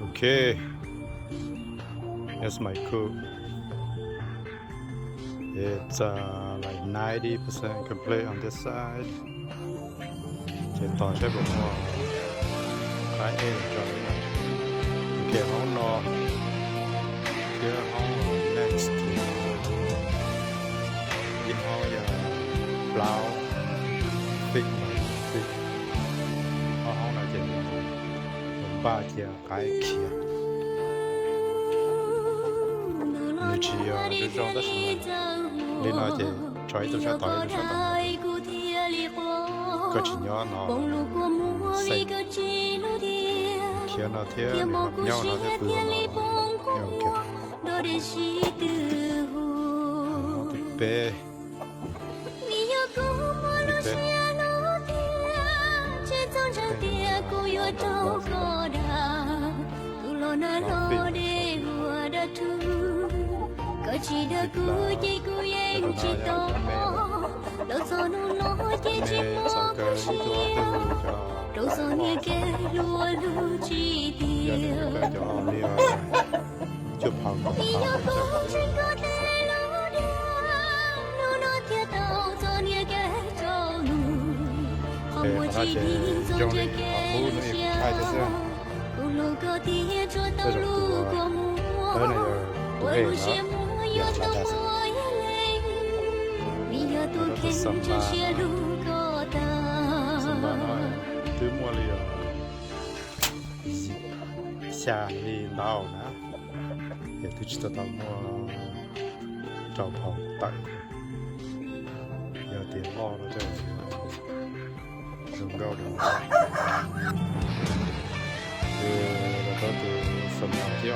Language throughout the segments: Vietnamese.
Okay, that's my cook. It's like 90% complete on this side. Chỉ toàn sẽ bộ cái em cho cái hông nó cái hông next cái hông blau big hông là chỉ ba chia cái kia như chỉ cái trong đó nên là chỉ trói tôi sẽ tỏi có chỉ nhỏ nó xây kia nó thế nhau nó thế vừa nhau kia bê có chỉ đã cứ chỉ cứ em chỉ to đâu sao nó chỉ mò có xia đâu sao nghe kêu lúa lúa chỉ tiêu chụp hồng vì nhớ có chuyện có thể lúa đeo nó thiệt tao cho nghe kêu cho nụ không muốn chỉ đi cho nghe kêu xia cũng lúc có tiếng cho tao lúa qua mùa ôi lúa xia giờ là đa số thứ mua liền xa đi nào nè giờ tôi chỉ tao mua trâu phòng tại giờ tiền lo nó chơi dùng gạo được rồi đó từ sầm nào chứ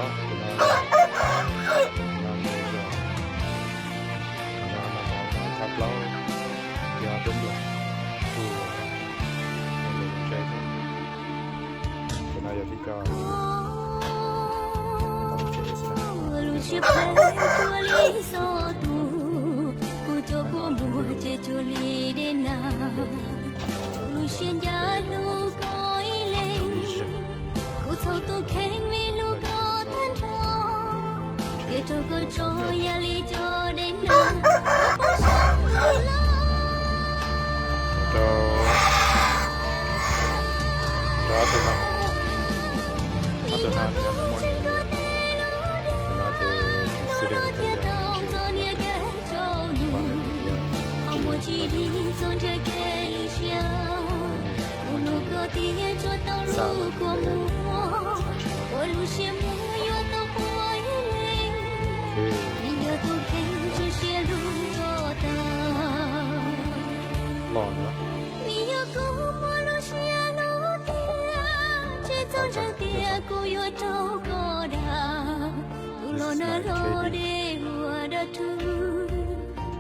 tháp lâu giờ đúng rồi bữa nay giờ đi cho cho cô cho ya li cho đến đâu đó từ nào nó từ nào thì muốn nó từ sự kiện thời gian lòn đó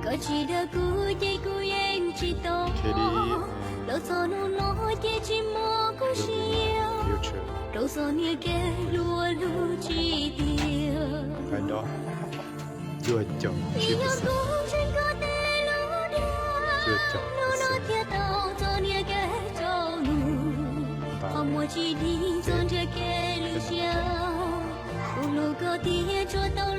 có chỉ đã cứ dây cứ em chỉ to đâu sao nó chỉ mua có xiêu đâu sao nghe kêu lúa lúa chỉ tiêu cái đó chưa chồng chưa chồng không muốn chỉ đi cho kêu lúa xiêu lúc có tiếng cho tao